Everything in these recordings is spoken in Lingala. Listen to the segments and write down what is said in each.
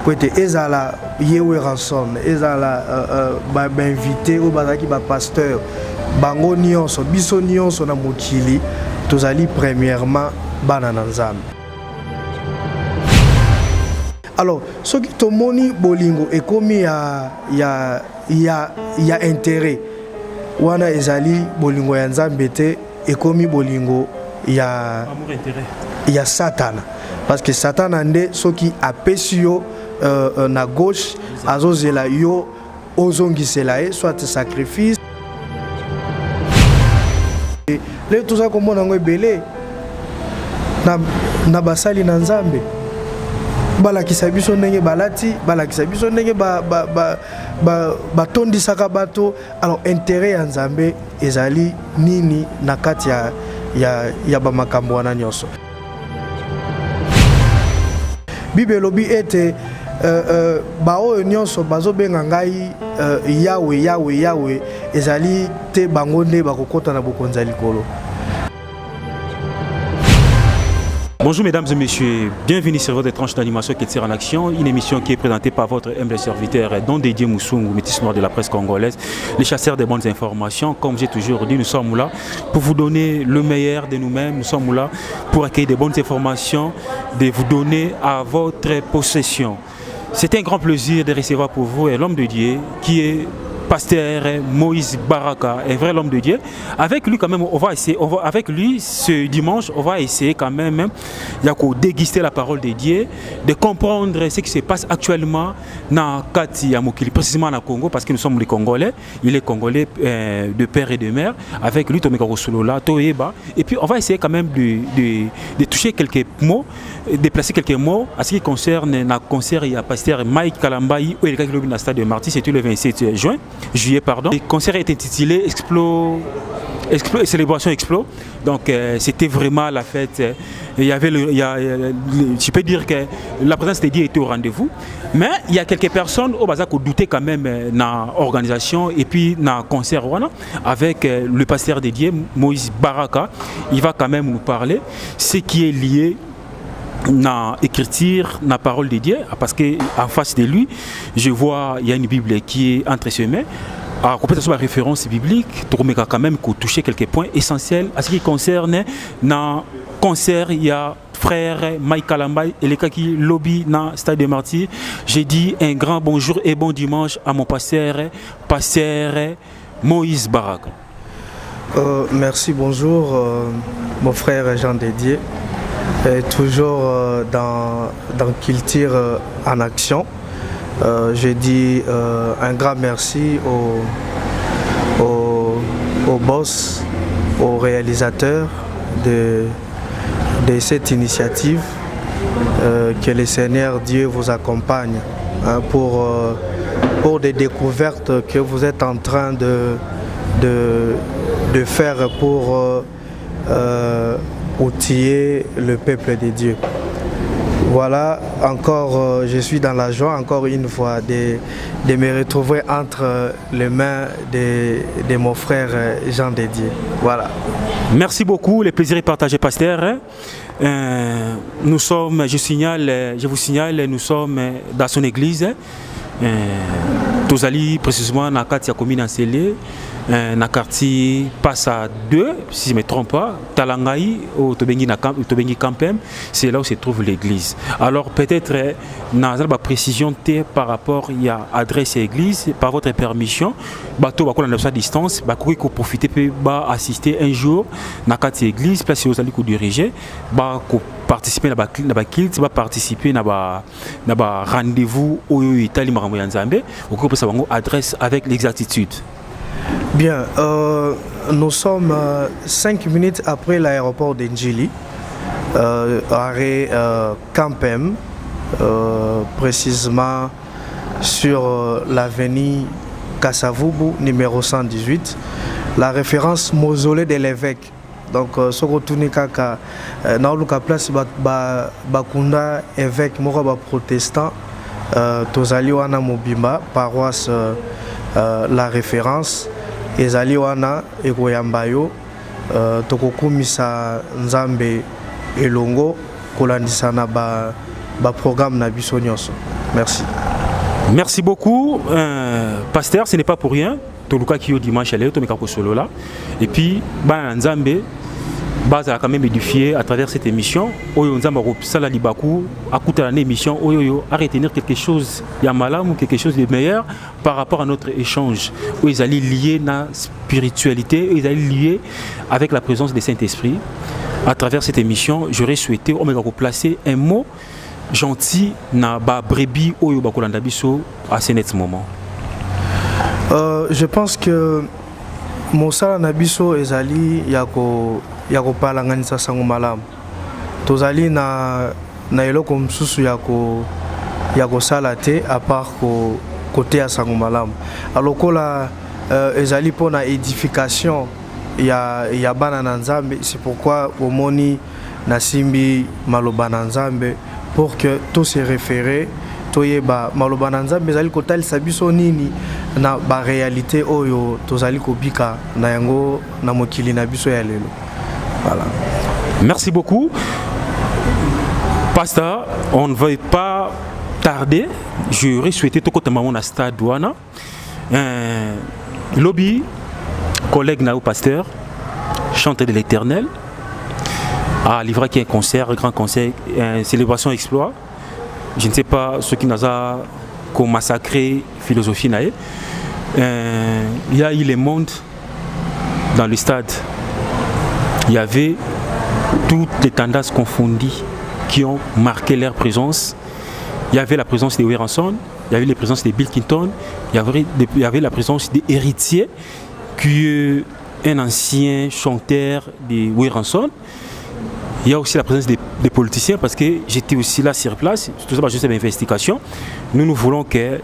peut-être ezala yewe ranson ezala invité ou bazaki ba pasteur bango nyonso biso nyonso na mokili tozali premièrement bana na Nzambe. Alors ce qui tomoni bolingo et comme il y a intérêt wana ezali bolingo ya Nzambe te et comme bolingo il y a Satan parce que Satan ande ce qui apesi yo na gauche azozela yo ozongisela soit sacrifice le tout ça comme on belé na basali na Nzambe balakisa biso ndenge balati balakisa biso ndenge batondisaka bato. Alors intérêt ya Nzambe ezali nini na kati ya bamakambo wana nyonso. Bible lobi ete bao nyonso bazobenga ngai Yahweh ezali te bango nde bakokota na bokonza likolo. Bonjour mesdames et messieurs, bienvenue sur votre tranche d'animation qui tire en action, une émission qui est présentée par votre humble serviteur Don Didier Moussoungou, métis noir de la presse congolaise, les chasseurs des bonnes informations. Comme j'ai toujours dit, nous sommes là pour vous donner le meilleur de nous-mêmes, nous sommes là pour accueillir des bonnes informations, de vous donner à votre possession. C'est un grand plaisir de recevoir pour vous l'homme de Dieu qui est Pasteur Moïse Baraka, un vrai homme de Dieu. Avec lui, quand même, avec lui, ce dimanche, on va essayer quand même de déguster la parole de Dieu, de comprendre ce qui se passe actuellement dans Kati Yamokili, précisément au Congo, parce que nous sommes les Congolais. Il est Congolais de père et de mère. Avec lui, Tomeka Rosolola, Toeba. Et puis, on va essayer quand même de toucher quelques mots, de placer quelques mots à ce qui concerne le concert. Il y a Pasteur Mike Kalambayi, où il y a le stade de Marty, c'était le 27 juillet. Le concert est intitulé Célébration Explo. Donc c'était vraiment la fête. Il y avait je peux dire que la présence de Dieu était au rendez-vous. Mais il y a quelques personnes au Bazar qui doutaient quand même dans l'organisation et puis dans le concert avec le pasteur de Dieu, Moïse Baraka. Il va quand même nous parler ce qui est lié dans l'écriture, dans la parole de Dieu, parce qu'en face de lui, je vois il y a une Bible qui est entre ses mains. Alors, complètement la référence biblique, tu as quand même touché quelques points essentiels à ce qui concerne dans le concert. Il y a frère Mike Kalambay et les cas qui lobby dans le stade de Martyrs. J'ai dit un grand bonjour et bon dimanche à mon pasteur Moïse Baraka. Merci, bonjour mon frère Jean Dédier. Toujours dans Culture en action. Je dis un grand merci au boss, au réalisateur de cette initiative. Que le Seigneur Dieu vous accompagne pour des découvertes que vous êtes en train de faire pour outiller le peuple de Dieu. Voilà, encore je suis dans la joie encore une fois de me retrouver entre les mains de mon frère Jean Dédier. Voilà. Merci beaucoup, le plaisir est partagé, pasteur. Nous sommes, je vous signale, nous sommes dans son église. Tozali précisément dans la commune Ansélé. Dans le quartier Passa 2, si je ne me trompe pas, Talangaï, au Tobengi Campem, c'est là où se trouve l'église. Alors peut-être, dans la précision par rapport à l'adresse à l'église, par votre permission, bateau va à sa distance, va profiter pour assister un jour dans l'église, place où vous allez diriger, participer à la kilt, participer à la rendez-vous au Italie Maramouyanzambe, au groupe de adresse avec l'exactitude. Bien, nous sommes 5 minutes après l'aéroport d'Enjili, arrêt Campem, précisément sur l'avenue Kassavubu, numéro 118, la référence mausolée de l'évêque. Donc, ce que tu n'es qu'à dans la place, Bakunda, évêque, Moroba protestant, Tozali Wana Mobimba, paroisse, la référence. Ezali wana ekoyambayo tokokumisa Nzambe elongo kolandisa na ba programme na biso nyonso. Merci. Merci beaucoup, pasteur. Ce n'est pas pour rien. Toluka qui est dimanche à solo là. Et puis, Nzambe, base a quand même édifié à travers cette émission. Oyo Nzamba Sala Libaku, à côté de l'émission, Oyo à retenir quelque chose, Yamalam ou quelque chose de meilleur par rapport à notre échange. Où ils allaient lier la spiritualité, ils allaient lier avec la présence du Saint-Esprit. À travers cette émission, j'aurais souhaité placer un mot gentil na ba brebis Oyo Bakolanda biso à ce net moment. Je pense que Mosala Nabiso ezali yako palanganisa sango malamu. Tozali na eloko msusu yako salate à part côté à sango malamu. Alors kola ezali pour na édification ya bana na Nzambe, c'est pourquoi omoni nasimbi maloba na Nzambe pour que tout se référé toyeba maloba na Nzambe ezali kotalisa biso nini na ba réalité oyo tozali kobika na yango na mokili na biso ya lelo. Voilà. Merci beaucoup. Pasteur, on ne va pas tarder. J'aurais souhaité tout côté maman à stade douana. Lobby, collègue Nao Pasteur, chanteur de l'Éternel, a livré un concert, un grand concert, une célébration exploit. Je ne sais pas ce qui nous a massacré philosophie. Il y a eu les mondes dans le stade. Il y avait toutes les tendances confondues qui ont marqué leur présence. Il y avait la présence de Weranson, il y avait la présence de Bill Clinton, il y avait la présence des héritiers, qui est un ancien chanteur de Weranson. Il y a aussi la présence des politiciens, parce que j'étais aussi là sur place, tout ça, je sais l'investigation. Nous voulons que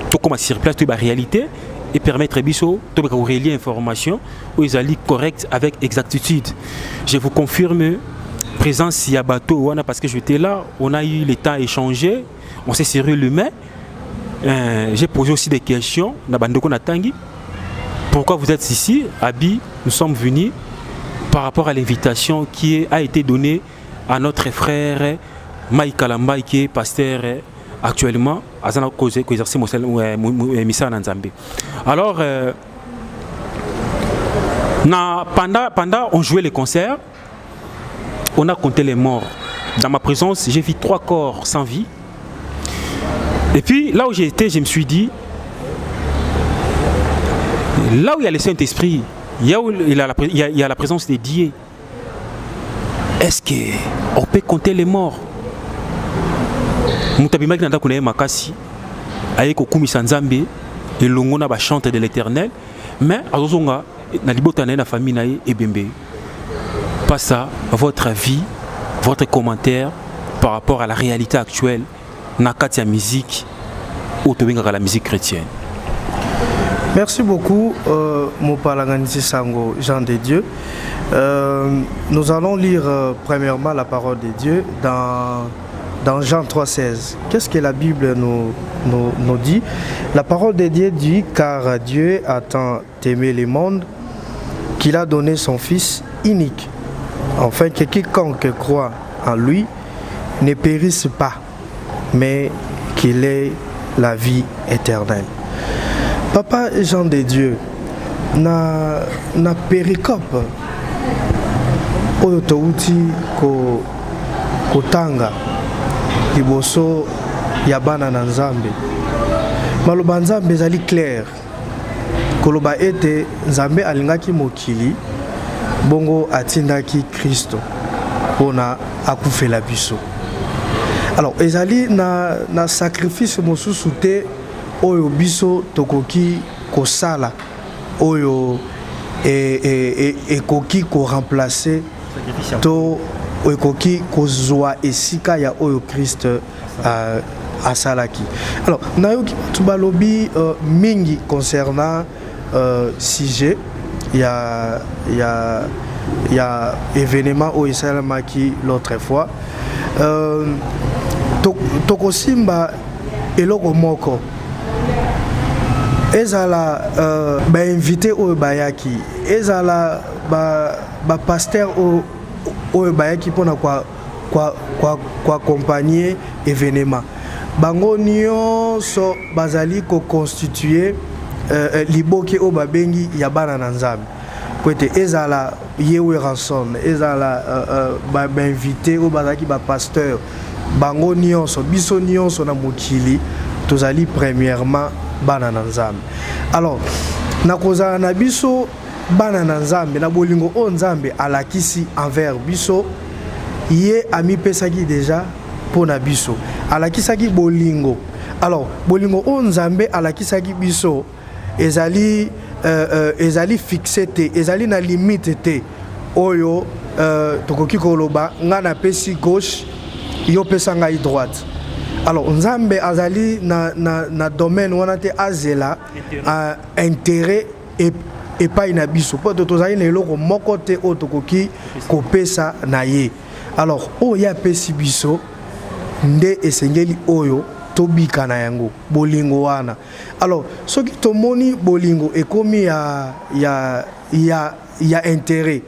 tout comme sur place, toute la réalité, et permettre à Bisso de relier l'information où ils allaient correct avec exactitude. Je vous confirme, présence il y a bateau, parce que j'étais là, on a eu le temps à échanger, on s'est serré le main. J'ai posé aussi des questions. Pourquoi vous êtes ici? Abi, nous sommes venus par rapport à l'invitation qui a été donnée à notre frère Mike Kalamba, qui est pasteur actuellement à Zana Koze, qui exerce Missa Nzambe. Alors, pendant on jouait les concerts, on a compté les morts. Dans ma présence, j'ai vu 3 corps sans vie. Et puis, là où j'ai été, je me suis dit, là où il y a le Saint-Esprit, il y a la présence des dieux. Est-ce qu'on peut compter les morts? Moutabimaki nanda kunaye makasi aye kokumisa Nzambe elongo na ba chante de l'Éternel, mais azozonga na libota na famille na ye ebembe. Pas ça, votre avis, votre commentaire par rapport à la réalité actuelle na kati ya musique ou tobenga la musique chrétienne. Merci beaucoup, Mopalanganisi Sango, Jean de Dieu. Nous allons lire premièrement la parole de Dieu dans Jean 3,16. Qu'est-ce que la Bible nous dit? La parole de Dieu dit: car Dieu a tant aimé le monde qu'il a donné son Fils unique, afin que quiconque croit en lui ne périsse pas, mais qu'il ait la vie éternelle. Papa Jean de Dieu, na péricope oyo touti kotanga liboso ya bana na Nzambe. Maloba Nzambe ezali clair. Koloba ete Nzambe alingaki mokili bongo atindaki Kristo pona akufela biso. Alors ezali na sacrifice mosusu te oyo biso tokoki kosala oyo ekoki ko remplacer to ekoki kozwa esika ya oyo Christ asalaki. Alors nayoki tubalobi mingi concernant sujet ya événement au esalamaki l'autre fois. Tokosimba eloko moko ezala ba invité au bayaki, ezala ba pasteur au bayaki pona kwa accompagner événement. bango nyonso bazali ko constituer liboke o babengi ya bana na Nzambe po ete ezala yewe ranson ezala ba invité o bazaki ba pasteur bango nyonso biso nyonso na mokili tozali premièrement bana na Nzambe. Alors nakozala na biso bana na Nzambe na bolingo o Nzambe alakisi envers biso ye ami pesaki déjà pour na biso alakisaki bolingo. Alors bolingo o Nzambe alakisaki biso ezali ezali fixé te ezali na limite te oyo tokoki koloba nga na pesi gauche yo pesa ngai droite. Alors Nzambe azali na domaine wana te azela intérêt et pas na biso po tozali na eloko moko te o tokoki kopesa na ye. Alors o ya pesi biso nde esengeli oyo tobika na yango bolingo wana. Alors soki tomoni bolingo ekomi ya intérêt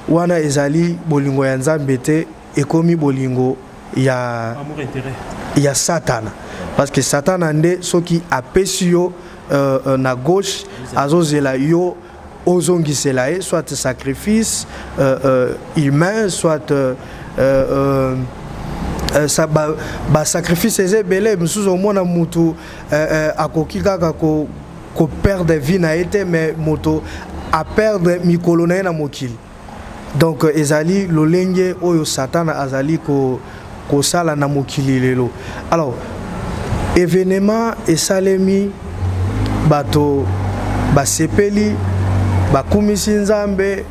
wana ezali bolingo ya Nzambe te ekomi bolingo ya amour intérêt ya Satana, parce que Satana nde soki apesi yo na gauche azozela yo ozongisela ye soit sacrifice humain soit ça ba sacrifice ezebele mususu omona mutu akoki kaka ko perdre vie na ete mais moto a perdre mikolo na ye na mokili. Donc ezali lolenge oyo Satana azali ko sala na mokili lelo. Alors événement esalemi bato basepeli bakumisi Nzambe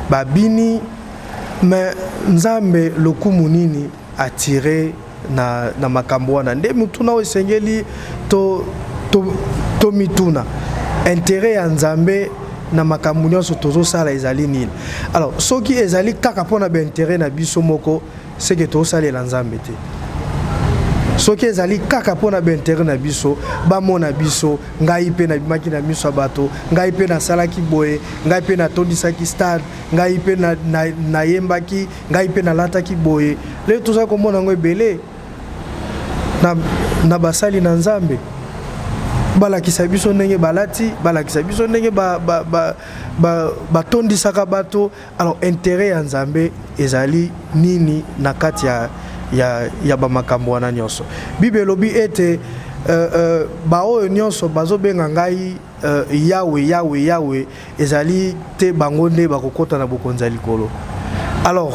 babini mais Nzambe lokumu nini attiré na makambo wana nde mutuna osengeli to mituna intérêt ya Nzambe na makambo nyonso tozosala ezali nini. Alors soki ezali kaka pona ba intérêt na biso moko c'est que tozosalela Nzambe te. Soki ezali kaka pona ba intérêt na biso bamona biso ngai pe na bimaki na miso bato ngai pe na salaki boye ngai pe na tondisaki stade ngai pe na yembaki ngai pe na lataki boye le toza komona ngo ebele na basali na Nzambe balakisa biso ndenge balati balakisa biso ndenge batondisaka bato. Alors intérêt ya Nzambe ezali nini na kati ya bamakambo wana nyonso. Bible elobi ete baoyo nyonso bazobenga ngai Yahweh ezali te bango nde bakokota na bokonzi ya likolo. Alors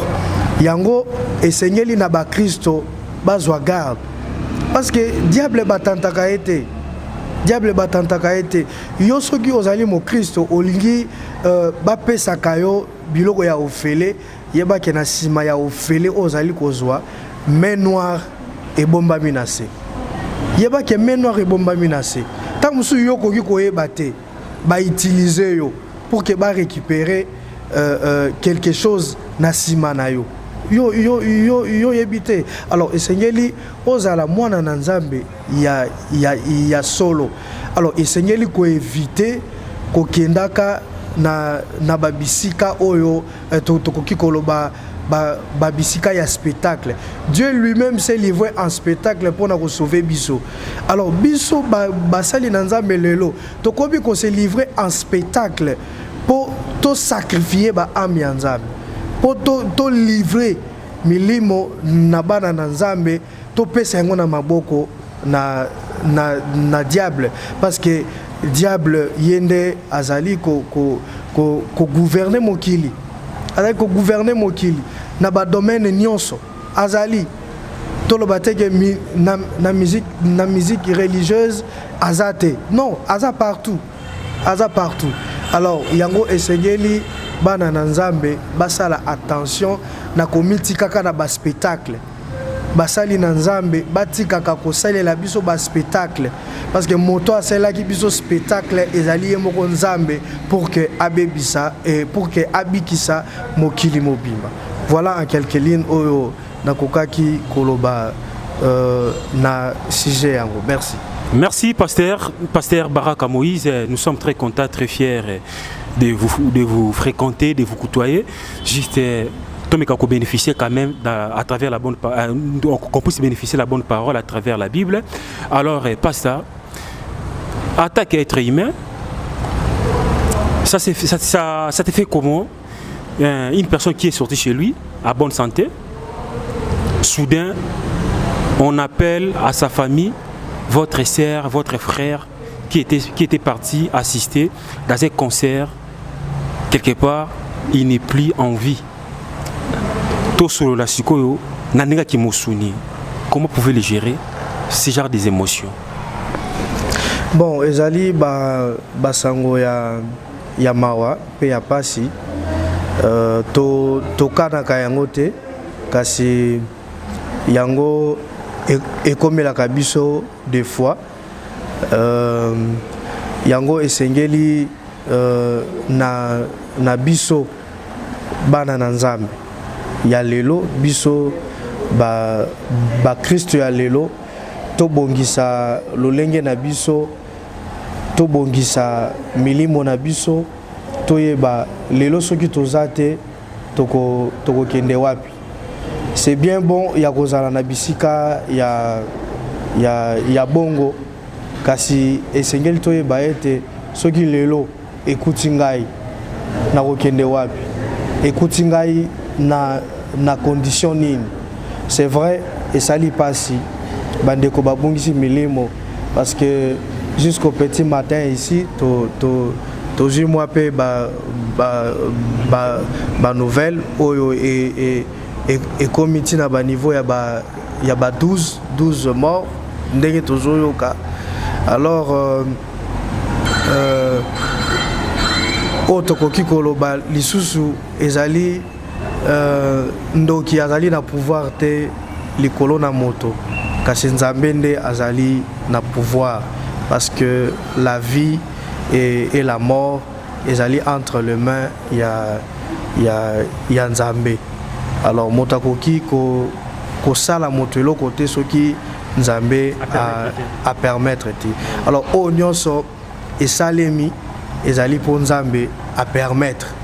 yango esengeli na ba Kristo bazwa garde parce que diable batantaka ete yo soki ozali mo Kristo olingi bapesaka yo biloko ya ofele yebake na sima ya ofele ozali kozwa main noire ebombami na se yebake main noire ebombami na se tant musu yo koki koyeba te ba utiliser yo pour que ba récupérer quelque chose na sima na yo yebite. Alors esengeli ozala mwana na Nzambe ya solo. Alors esengeli ko éviter ko kendaka na babisika oyo tokoki koloba babisika ya spectacle. Dieu lui-même s'est livré en spectacle pour nous sauver biso. Alors biso basali na Nzambe lelo tokobi ko se livrer en spectacle pour to sacrifier ba âme ya Nzambe. Po to livrer milimo na bana na Nzambe to pesa yango na maboko na diable, parce que diable yende azali ko gouverner mokili, azali ko gouverner mokili na ba domaine nyonso azali to lo bateke na musique religieuse azate non aza partout. Alors yango esengeli bana na Nzambe basala attention na komiti kaka na ba spectacle basali na Nzambe batikaka kosalela biso ba spectacle, parce que moto asalaki biso spectacle ezali moko Nzambe pour que abebisa et pour que abikisa mokili mobimba. Voilà en quelques lignes oyo nakokaki koloba na sujet yango. Merci. Merci Pasteur Baraka Moïse, nous sommes très contents, très fiers de vous fréquenter, de vous côtoyer. Juste Tom et bénéficier quand même à travers la bonne qu'on puisse bénéficier de la bonne parole à travers la Bible. Alors, pas ça. Attaque être humain, ça te fait comment? Une personne qui est sortie chez lui à bonne santé, soudain, on appelle à sa famille votre sœur, votre frère qui était parti assister dans un concert. Quelque part, il n'est plus en vie. Comment pouvez le gérer, ce genre des émotions? Bon, ezali basango ya mawa pe ya pasi to kanaka yango te kasi yango ekomelaka biso des fois yango esengeli na biso bana na Nzambe ya lelo biso ba Kristo ya lelo to bongisa lolenge na biso to bongisa milimo na biso to yeba lelo soki tozate toko kende wapi. C'est bien bon ya kozala na bisika ya bongo kasi esengeli to yeba ete soki lelo ekuti ngai na kokende wapi, ekuti ngai na condition nini. C'est vrai esali pasi bandeko babongisi milimo parce que jusqu'au petit matin ici to moi pe ba nouvelle oyo et comité na ba niveau ya ba 12 morts ndenge tozoyoka. Alors otokoki koloba lisusu ezali ndoki azali na pouvoir te likolo na moto kasi Nzambe nde azali na pouvoir parce que la vie et la mort ezali entre les mains ya Nzambe. Alors moto akoki ko sala moto eloko te soki Nzambe a permettre te. Alors o nyonso esalemi ezali po Nzambe a permettre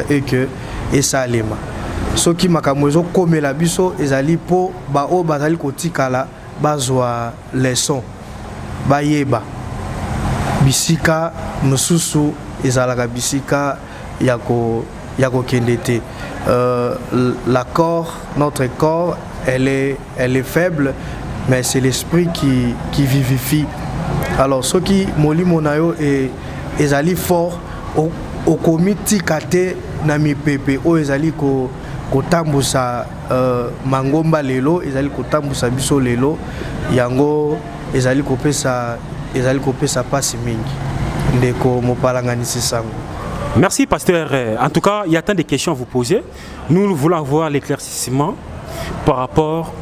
et que esalema soki makambo ezo komela biso ezali po ba o bazali kotikala bazwa leçon bayeba bisika mususu ezalaka bisika yako kende te. Notre corps elle est faible mais c'est l'esprit qui vivifie. Alors soki molimo na yo ezali fort o komiti kate na mipepe o ezali kotambusa mangomba lelo ezali kotambusa biso lelo yango ezali kopesa pasi mingi ndeko mopalanganisi sango. Merci pasteur. En tout cas, il y a tant de questions à vous poser. Nous voulons avoir l'éclaircissement par rapport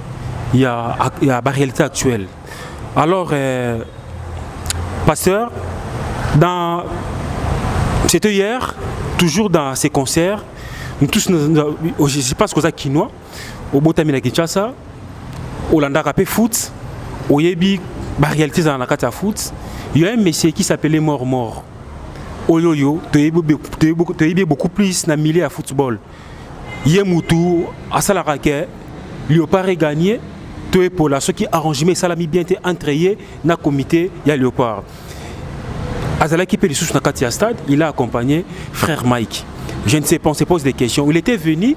à la réalité actuelle. Alors pasteur, c'était hier, toujours dans ces concerts, nous tous, je pense que Kinois, au Botamina Kinshasa, au Landa Rapé Foot, au Yebi, la réalité dans la carte foot, il y a un monsieur qui s'appelait Mort. Au Yo-Yo, tu es beaucoup plus dans le milieu à football. Il y a Moutou, à Salarake, Léopard est gagné, tu es pour la ceux qui arrangent, mais Salami bien été entré dans le comité, il y a Léopard. Azala qui peut les sous dans le stade, il a accompagné frère Mike. Je ne sais pas, on se pose des questions. Il était venu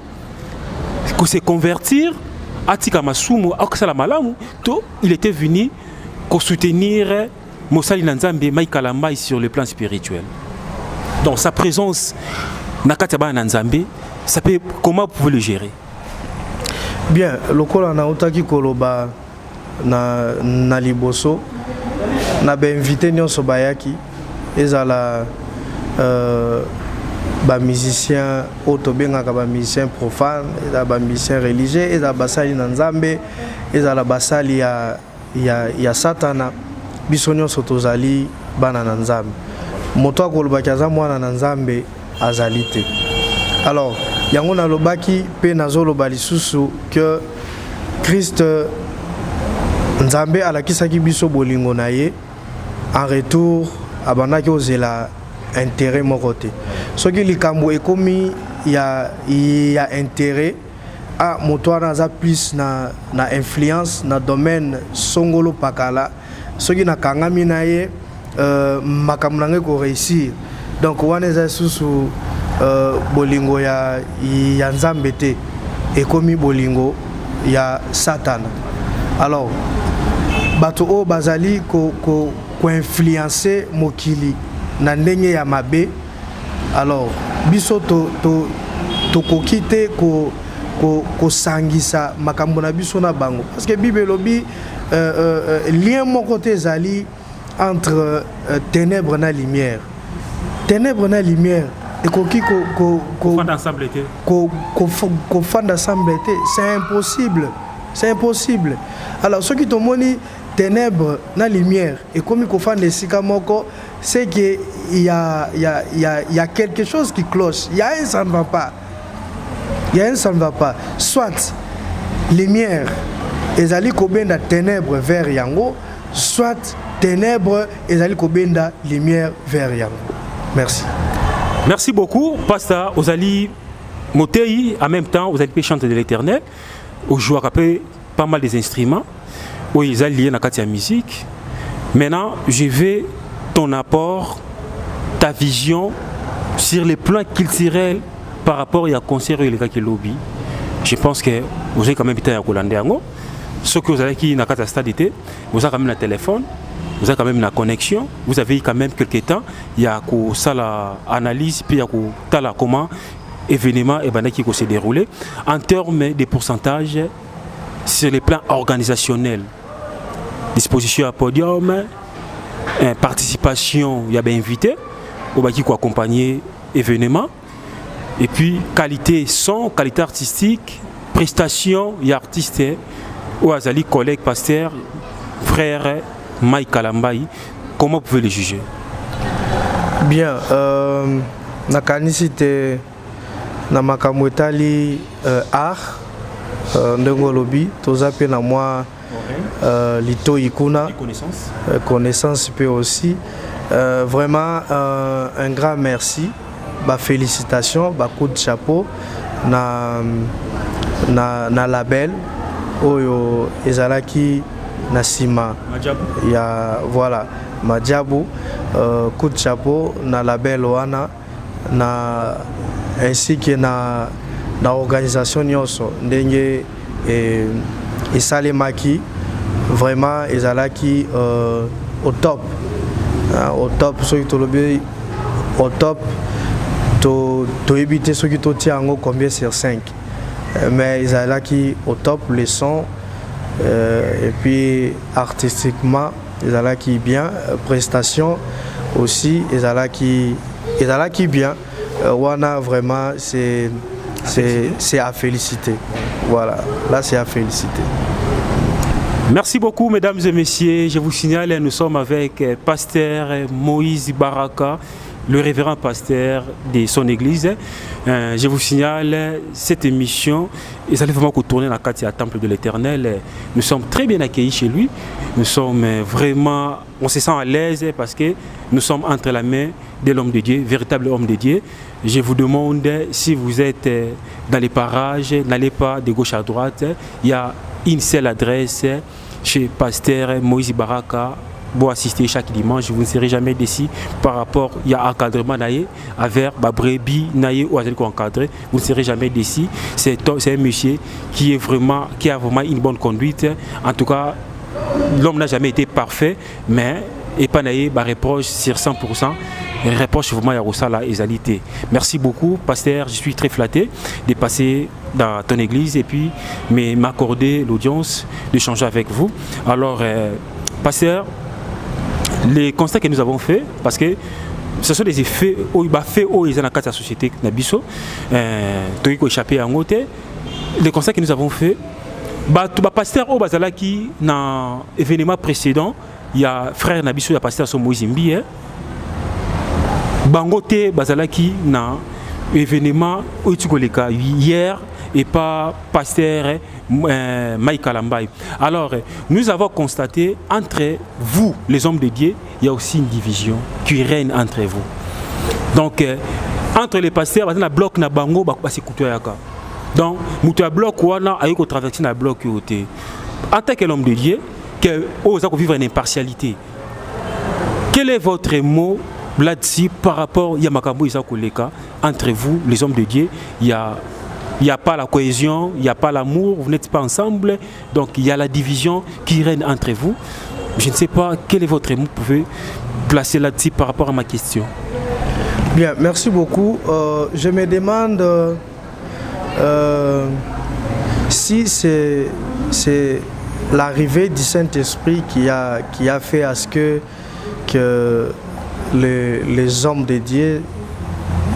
se convertir à Tikamasumu, à Salamalamu, il était venu soutenir Moussali Nanzambe, Mike Kalamai sur le plan spirituel. Donc sa présence Nakataba Nanzambe, ça peut, comment vous pouvez le gérer? Bien, le col na otaki koloba na liboso na be invité nyonso bayaki ezala ba musicien otobengaka ba musicien profane ezala ba musicien religieux ezala basali na Nzambe ezala basali ya satana biso nyonso tozali bana na Nzambe. Moto akolobaki aza mwana na Nzambe azali te. Alors yango nalobaki pe nazoloba lisusu que Christ Nzambe alakisaki biso bolingo na ye en retour abandaki ozela intérêt moko te. Soki likambo ekomi y a intérêt à motoir na plus na influence na domaine songolo pakala soki na kangami na ye makamnange ko réussir donc wana za susu bolingo ya nzambe te ekomi bolingo ya satana. Alors bato o bazali ko influencer mokili na ndenge ya mabe. Alors biso to kokite ko sangisa makambo na biso na bango parce que Bible lobi lien moko te zali entre ténèbres na lumière. Ténèbres na lumière et koki ko fand ensemble te, c'est impossible. C'est impossible. Alors ceux qui te moni ténèbres na lumière et comme ko fand esika moko, c'est que il y a quelque chose qui cloche. Il y a un ça ne va pas. Il y a un ça ne va pas. Soit lumière ezali kobenda ténèbres vers yango, soit ténèbres ezali kobenda lumière vers yango. Merci. Merci beaucoup, Pasteur Ozali Motei. En même temps, vous allez chanter de l'Éternel. Au joueur après pas mal des instruments. Oui, ils allaient lier dans la musique. Maintenant, je vais ton apport, ta vision sur les plans culturels par rapport à concert et les gars qui lobby. Je pense que vous avez quand même été à Colandiango. Ce que vous avez qui n'a qu'à stade d'été, vous avez quand même un téléphone, vous avez quand même une connexion, vous avez quand même quelques temps, il y a ça la analyse, puis il y a la comment événement et qui s'est déroulé en termes de pourcentage sur les plans organisationnels, disposition à podium, participation, il y a bien invité, au qui accompagner événement. Et puis, qualité son, qualité artistique, prestation, il y a artiste, ou azali collègue, pasteur, frère, Mike Kalambaï. Comment vous pouvez les juger? Bien, na kanisite na makamwetali art ndengolobi tozape na moi lito ikuna connaissance peut aussi vraiment un grand merci. Bah, félicitations, bah, coup de chapeau na label oyo ezalaki na sima ya voilà Madjabu, coup de chapeau na label wana na ainsi que na organisation nyonso ndenge et salemaki vraiment ezalaki au top soki tolobi au top. To éviter ceux qui te tiennent combien sur 5. Mais ils ont qui au top les sons et puis artistiquement ils ont qui bien prestation aussi ils ont qui bien wana vraiment c'est à féliciter. Voilà, là c'est à féliciter. Merci beaucoup mesdames et messieurs. Je vous signale, nous sommes avec Pasteur Moïse Baraka, le révérend pasteur de son église. Je vous signale cette émission, et ça allait vraiment tourner dans le temple de l'Éternel. Nous sommes très bien accueillis chez lui. Nous sommes vraiment, on se sent à l'aise parce que nous sommes entre la main de l'homme de Dieu, véritable homme de Dieu. Je vous demande, si vous êtes dans les parages, n'allez pas de gauche à droite. Il y a une seule adresse chez pasteur Moïse Baraka. Pour assister chaque dimanche, vous ne serez jamais déçu par rapport il y a encadrement naïe avec brebis naïe ou avec encadré, vous ne serez jamais déçu. C'est un monsieur qui a vraiment une bonne conduite. En tout cas, l'homme n'a jamais été parfait, mais et pas naïe reproche sur 100%. Reproche vraiment Yarosala et Zalité. Merci beaucoup, pasteur. Je suis très flatté de passer dans ton église et puis m'accorder l'audience d'échanger avec vous. Alors, pasteur, les constats que nous avons faits, parce que ce sont des effets où il a fait où ils ont la société Nabiso, qui échappé en côté. Les constats que nous avons faits, pasteur au Bazala qui dans l'événement précédent, il y a frère Nabiso, il y a pasteur Moïse Mbi, Bangote Bazala qui dans l'événement où tu as hier et pas pasteur Mike Kalambaï. Alors, nous avons constaté entre vous, les hommes de Dieu, il y a aussi une division qui règne entre vous. Donc, entre les pasteurs, il y a un bloc na bango, donc, il y a un bloc qui a traversé un bloc. En tant que l'homme de Dieu, que vous vivre une impartialité. Quel est votre mot là-dessus par rapport à Yamakambo Isakoleka entre vous, les hommes de Dieu? Il n'y a pas la cohésion, il n'y a pas l'amour, vous n'êtes pas ensemble, donc il y a la division qui règne entre vous. Je ne sais pas quel est votre mot, vous pouvez placer là-dessus par rapport à ma question. Bien, merci beaucoup. Je me demande si c'est l'arrivée du Saint-Esprit qui a fait à ce que les hommes de Dieu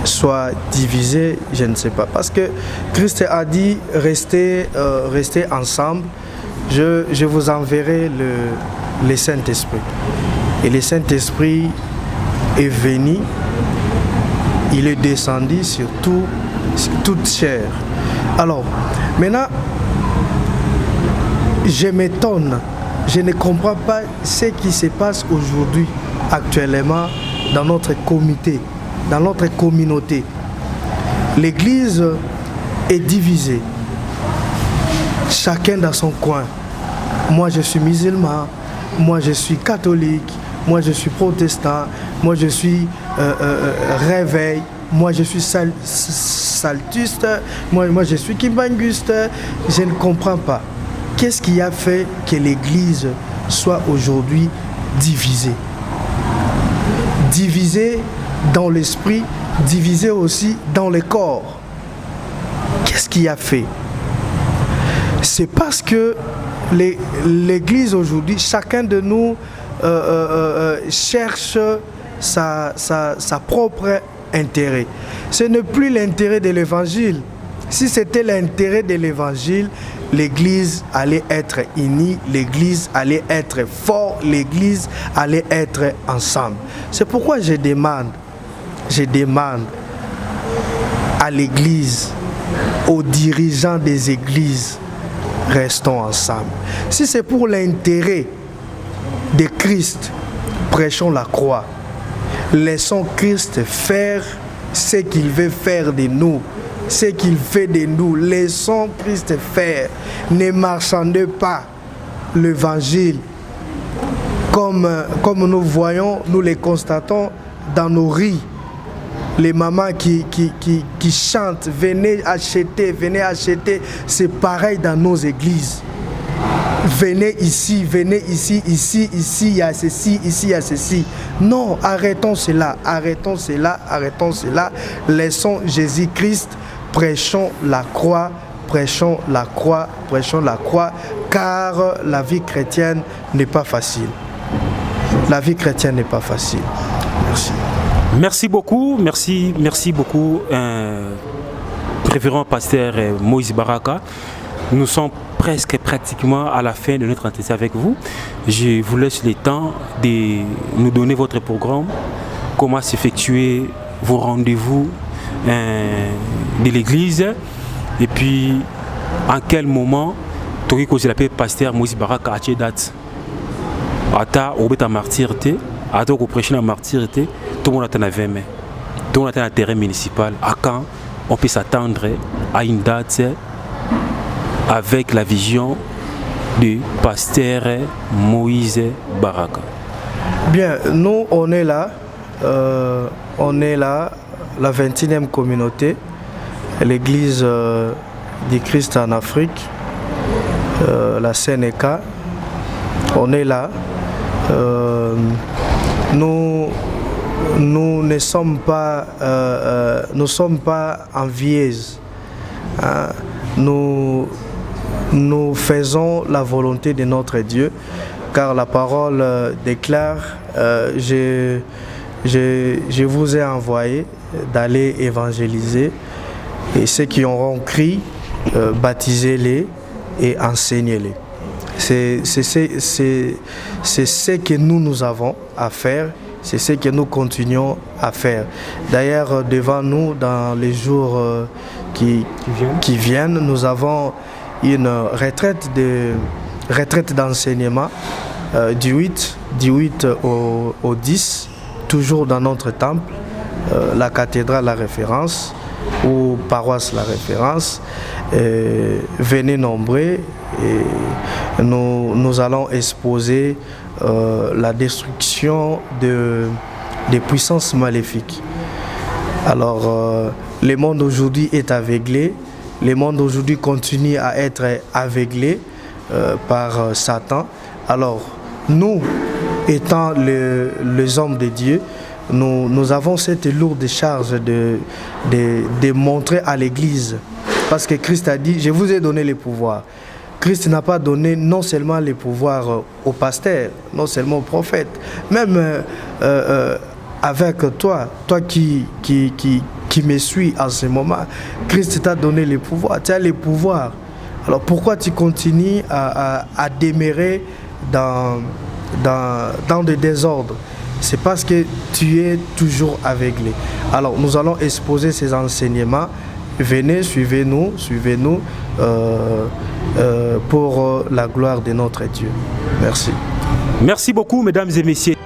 soient divisés, je ne sais pas. Parce que Christ a dit restez ensemble, je vous enverrai le Saint-Esprit. Et le Saint-Esprit est venu, il est descendu sur toute chair. Alors, maintenant, je m'étonne, je ne comprends pas ce qui se passe aujourd'hui, actuellement, dans notre comité, dans notre communauté. L'Église est divisée, chacun dans son coin. Moi, je suis musulman, moi, je suis catholique, moi, je suis protestant, moi, je suis réveil, moi, je suis saltiste, moi, je suis kimbanguiste. Je ne comprends pas. Qu'est-ce qui a fait que l'Église soit aujourd'hui divisée? Divisée dans l'esprit, divisée aussi dans le corps. Qu'est-ce qui a fait? C'est parce que l'Église aujourd'hui, chacun de nous cherche sa propre intérêt. Ce n'est plus l'intérêt de l'Évangile. Si c'était l'intérêt de l'Évangile, l'Église allait être unie, l'Église allait être forte, l'Église allait être ensemble. C'est pourquoi je demande à l'Église, aux dirigeants des églises, restons ensemble. Si c'est pour l'intérêt de Christ, prêchons la croix. Laissons Christ faire ce qu'il veut faire de nous. Ce qu'il fait de nous, laissons Christ faire. Ne marchandez pas l'évangile comme nous voyons, nous les constatons dans nos rues. Les mamans qui chantent, venez acheter, c'est pareil dans nos églises. Venez ici, ici, il y a ceci, ici, il y a ceci. Non, arrêtons cela. Laissons Jésus-Christ. Prêchons la croix, car la vie chrétienne n'est pas facile. La vie chrétienne n'est pas facile. Merci. Merci beaucoup, merci beaucoup, révérend pasteur Moïse Baraka. Nous sommes pratiquement à la fin de notre entretien avec vous. Je vous laisse le temps de nous donner votre programme, comment s'effectuer vos rendez-vous de l'église, et puis en quel moment tu as appelé pasteur Moïse Baraka à quelle date ata obeta martyrité ata ko prêcher la martyrité, tout le monde a 20 mai, tout le monde a un terrain municipal. À quand on peut s'attendre à une date avec la vision du pasteur Moïse Baraka? Bien, nous on est là, la 21e communauté, l'église du Christ en Afrique, la Sénéca. On est là. Nous ne sommes pas, envieuses. Hein. Nous faisons la volonté de notre Dieu, car la parole déclare, je vous ai envoyé d'aller évangéliser, et ceux qui auront cru, baptisez-les et enseignez-les. C'est ce que nous avons à faire, c'est ce que nous continuons à faire. D'ailleurs, devant nous, dans les jours qui viennent, nous avons une retraite d'enseignement du 8 au 10, toujours dans notre temple, la cathédrale La Référence ou paroisse La Référence. Venez nombreux et nous allons exposer la destruction des puissances maléfiques. Alors, le monde aujourd'hui est aveuglé, le monde aujourd'hui continue à être aveuglé par Satan. Alors, nous, étant les hommes de Dieu, nous avons cette lourde charge de montrer à l'Église. Parce que Christ a dit, je vous ai donné les pouvoirs. Christ n'a pas donné non seulement les pouvoirs aux pasteurs, non seulement aux prophètes, même avec toi qui me suis en ce moment, Christ t'a donné les pouvoirs, tu as les pouvoirs. Alors pourquoi tu continues à demeurer dans des désordres? C'est parce que tu es toujours aveuglé. Alors nous allons exposer ces enseignements. Venez, suivez-nous pour la gloire de notre Dieu. Merci. Merci beaucoup, mesdames et messieurs.